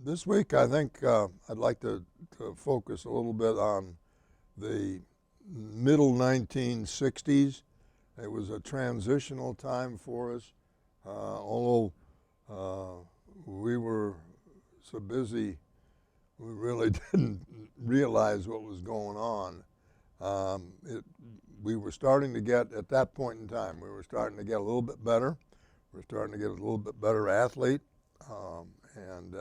This week, I think I'd like to focus a little bit on the middle 1960s. It was a transitional time for us, although we were so busy, we really didn't realize what was going on. We were starting to get, at that point in time, we were starting to get a little bit better. We were starting to get a little bit better athlete. And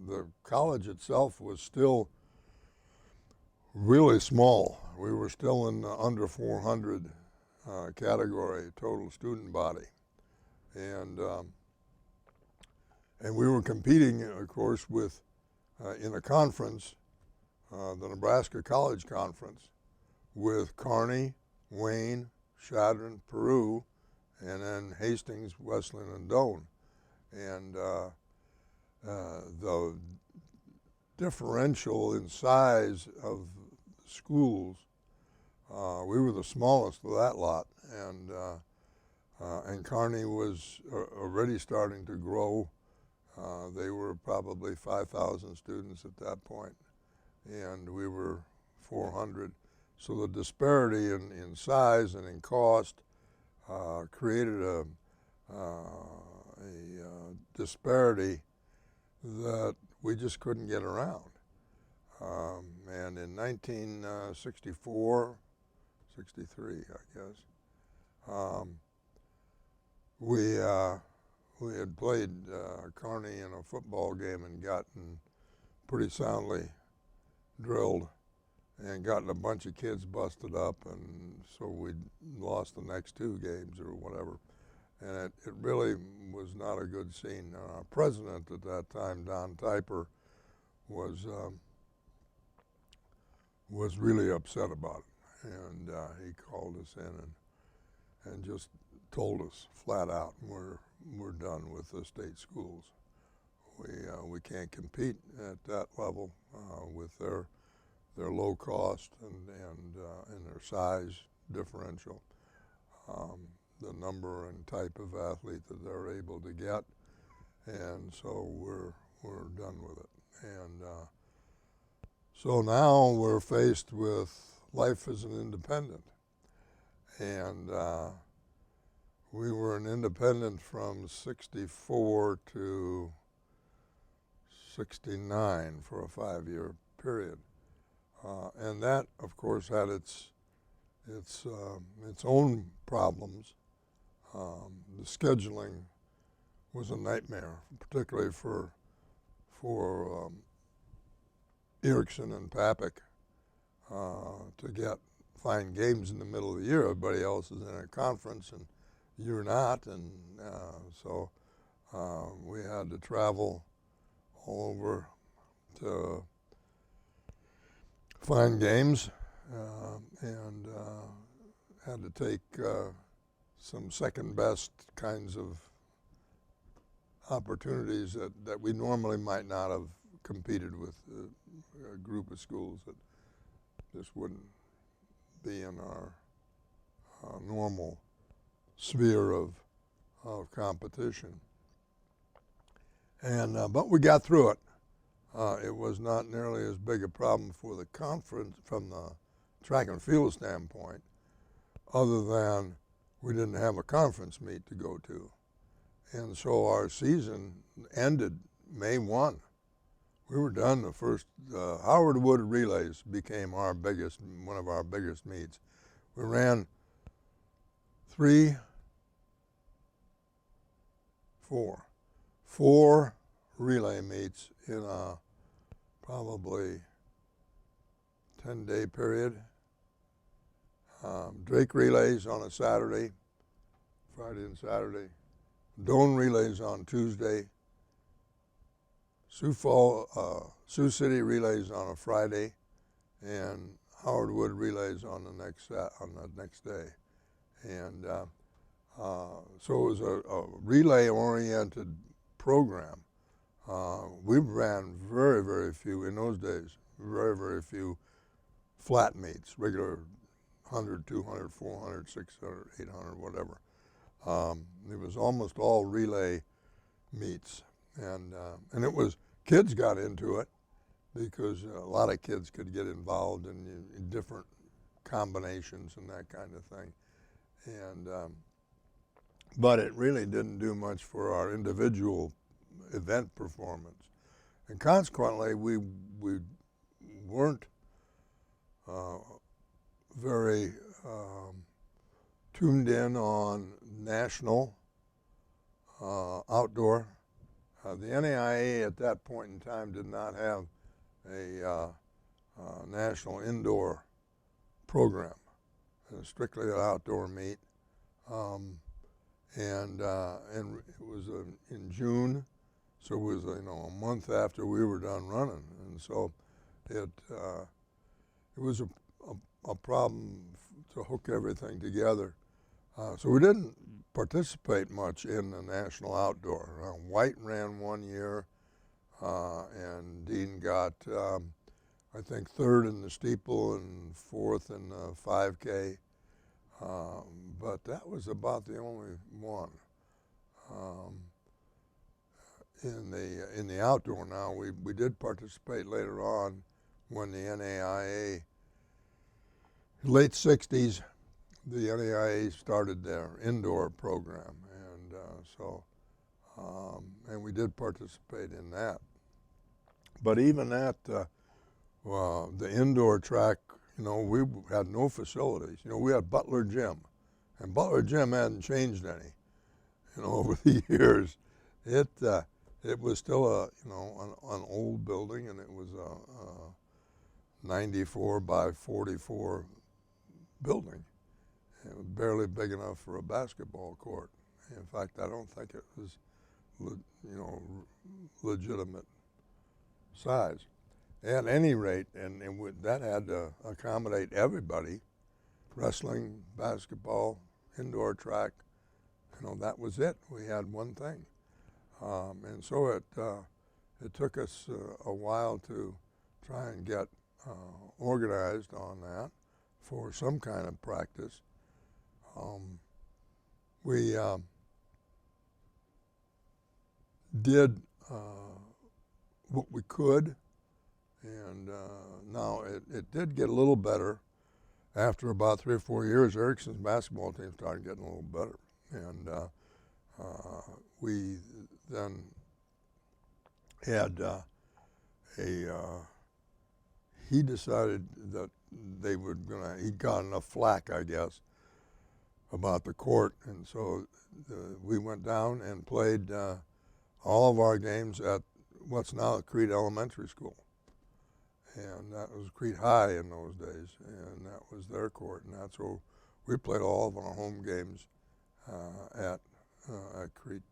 the college itself was still really small. We were still in the under 400 category, total student body. And we were competing, of course, with, in a conference, the Nebraska College Conference, with Kearney, Wayne, Chadron, Peru, and then Hastings, Wesleyan, and Doane. And the differential in size of schools, we were the smallest of that lot, and Kearney was already starting to grow. They were probably 5,000 students at that point, and we were 400. So the disparity in size and in cost created a disparity that we just couldn't get around. And in 1964, 63, I guess, we had played Kearney in a football game and gotten pretty soundly drilled and gotten a bunch of kids busted up, and so we lost the next two games or whatever. And it really was not a good scene. Our president at that time, Don Typer, was really upset about it. And he called us in and just told us flat out, we're done with the state schools. We can't compete at that level with their low cost and their size differential. The number and type of athlete that they're able to get, and so we're done with it. And so now we're faced with life as an independent, and we were an independent from 64 to 69 for a 5-year period, and that, of course, had its own problems. The scheduling was a nightmare, particularly for Erickson and Papik to find games in the middle of the year. Everybody else is in a conference and you're not, and so we had to travel all over to find games, and had to take some second best kinds of opportunities that we normally might not have competed with a group of schools that just wouldn't be in our normal sphere of competition. And but we got through it. It was not nearly as big a problem for the conference from the track and field standpoint, other than we didn't have a conference meet to go to. And so our season ended May 1. We were done. The first Howard Wood Relays became one of our biggest meets. We ran four relay meets in a probably 10-day period. Drake relays on a Saturday, Friday and Saturday. Doane relays on Tuesday. Sioux City relays on a Friday, and Howard Wood relays on the next day. And so it was a relay-oriented program. We ran very, very few, in those days, very, very few flat meets, regular 100, 200, 400, 600, 800, whatever. It was almost all relay meets, and it was kids got into it because a lot of kids could get involved in different combinations and that kind of thing. And but it really didn't do much for our individual event performance. And consequently, we weren't very tuned in on national outdoor. The NAIA at that point in time did not have a national indoor program. It was strictly an outdoor meet. And it was in June, so it was a month after we were done running, and so it was a problem to hook everything together. So we didn't participate much in the national outdoor. White ran one year, and Dean got I think third in the steeple and fourth in the 5K. But that was about the only one. In the outdoor now, we did participate later on when the NAIA, late 60s, the NAIA started their indoor program, and and we did participate in that. But even at the indoor track, we had no facilities. We had Butler Gym, and Butler Gym hadn't changed any, over the years. It was still an old building, and it was a 94 by 44 building. It was barely big enough for a basketball court. In fact, I don't think it was, legitimate size. At any rate, and that had to accommodate everybody, wrestling, basketball, indoor track, that was it. We had one thing. And so it took us a while to try and get organized on that for some kind of practice. We did what we could, and now it did get a little better. After about 3 or 4 years, Erickson's basketball team started getting a little better, and we then had he decided that he'd got enough flack, I guess, about the court, and so we went down and played all of our games at what's now Crete Elementary School. And that was Crete High in those days, and that was their court, and that's where we played all of our home games at Crete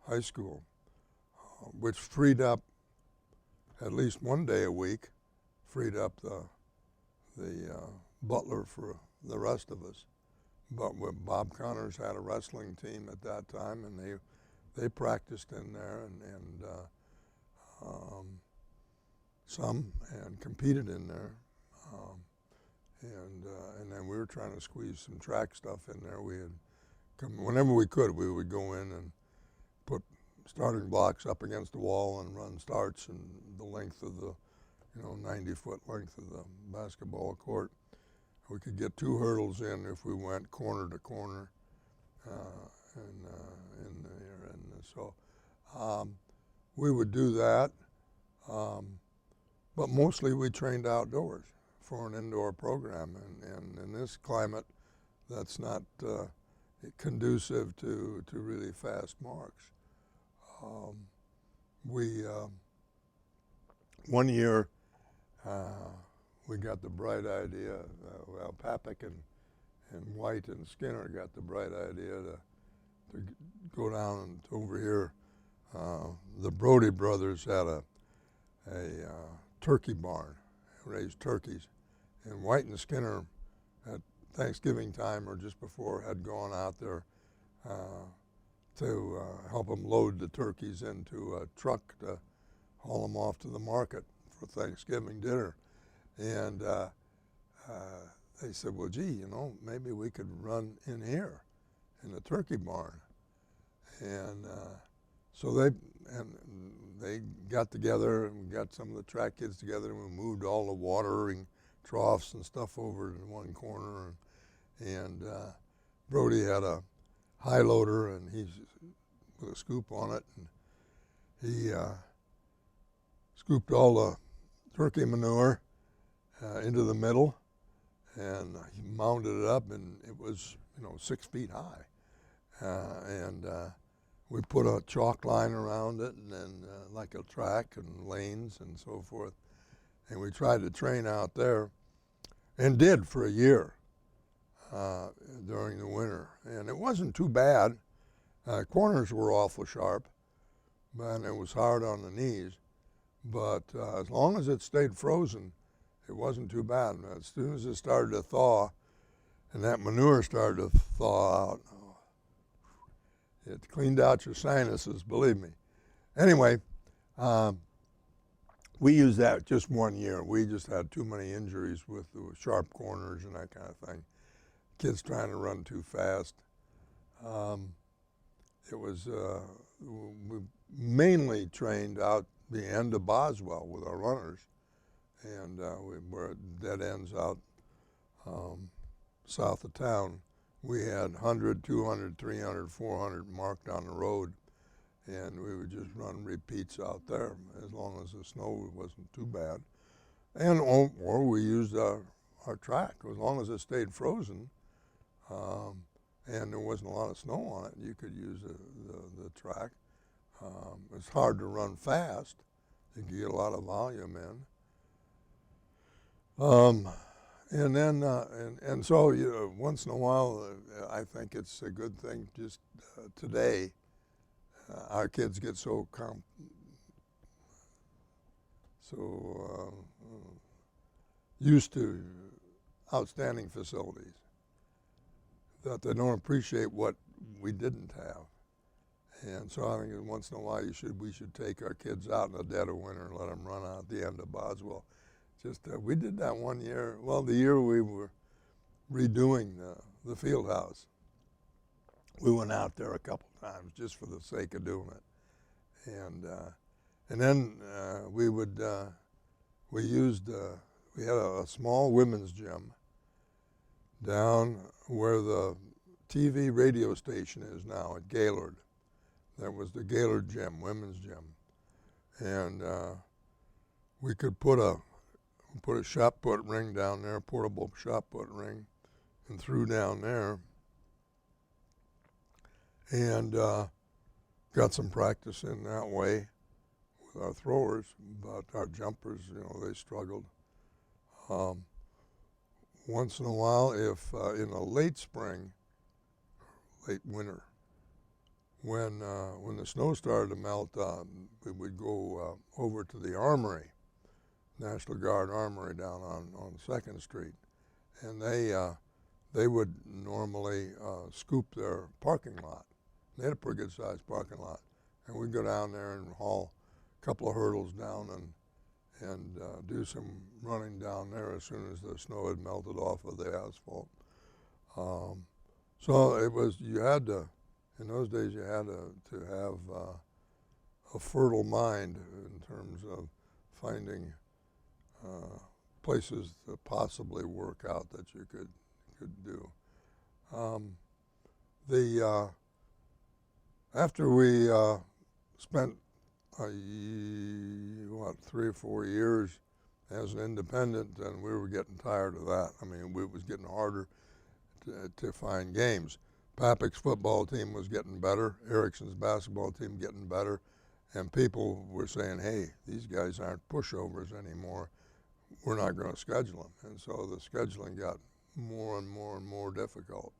High School, which freed up at least one day a week, freed up the Butler for the rest of us. But Bob Connors had a wrestling team at that time, and they practiced in there and competed in there, and then we were trying to squeeze some track stuff in there. We had whenever we could, we would go in and put starting blocks up against the wall and run starts in the length of the 90-foot length of the basketball court. We could get 2 hurdles in if we went corner to corner, in there, and so we would do that. But mostly we trained outdoors for an indoor program, and in this climate, that's not conducive to really fast marks. One year we got the bright idea, Papik and White and Skinner got the bright idea to go down and over here. The Brody brothers had a turkey barn, raised turkeys, and White and Skinner at Thanksgiving time or just before had gone out there to help them load the turkeys into a truck to haul them off to the market for Thanksgiving dinner. And they said, well, gee, maybe we could run in here in the turkey barn. And so they got together and we got some of the track kids together and we moved all the watering troughs and stuff over in one corner. And Brody had a high loader and he's with a scoop on it. And he scooped all the turkey manure into the middle, and he mounted it up, and it was 6 feet high. And we put a chalk line around it, and then like a track and lanes and so forth. And we tried to train out there, and did for a year during the winter. And it wasn't too bad. Corners were awful sharp, and it was hard on the knees. But as long as it stayed frozen, it wasn't too bad. And as soon as it started to thaw, and that manure started to thaw out, it cleaned out your sinuses, believe me. Anyway, we used that just 1 year. We just had too many injuries with the sharp corners and that kind of thing. Kids trying to run too fast. It was, we mainly trained out the end of Boswell with our runners. And we were at dead ends out south of town. We had 100, 200, 300, 400 marked on the road, and we would just run repeats out there as long as the snow wasn't too bad. And or we used our track as long as it stayed frozen, and there wasn't a lot of snow on it. You could use the track. It's hard to run fast. You can get a lot of volume in. And then, and so once in a while, I think it's a good thing. Just today, our kids get so used to outstanding facilities that they don't appreciate what we didn't have. And so I think once in a while we should take our kids out in the dead of winter and let them run out at the end of Boswell. We did that 1 year. Well, the year we were redoing the field house, we went out there a couple times just for the sake of doing it. And then we had a small women's gym down where the TV radio station is now at Gaylord. That was the Gaylord gym, women's gym. And we could put a shot put ring down there, portable shot put ring, and threw down there. And got some practice in that way with our throwers, but our jumpers, they struggled. Once in a while, if in the late spring, late winter, when the snow started to melt, we would go over to the Armory, National Guard Armory down on 2nd Street, and they would normally scoop their parking lot. They had a pretty good sized parking lot, and we'd go down there and haul a couple of hurdles down and do some running down there as soon as the snow had melted off of the asphalt. So it was, in those days you had to have a fertile mind in terms of finding places to possibly work out that you could do. After we spent 3 or 4 years as an independent, and we were getting tired of that. I mean, it was getting harder to find games. Papik's football team was getting better, Erickson's basketball team getting better, and people were saying, hey, these guys aren't pushovers anymore. We're not going to schedule them. And so the scheduling got more and more and more difficult.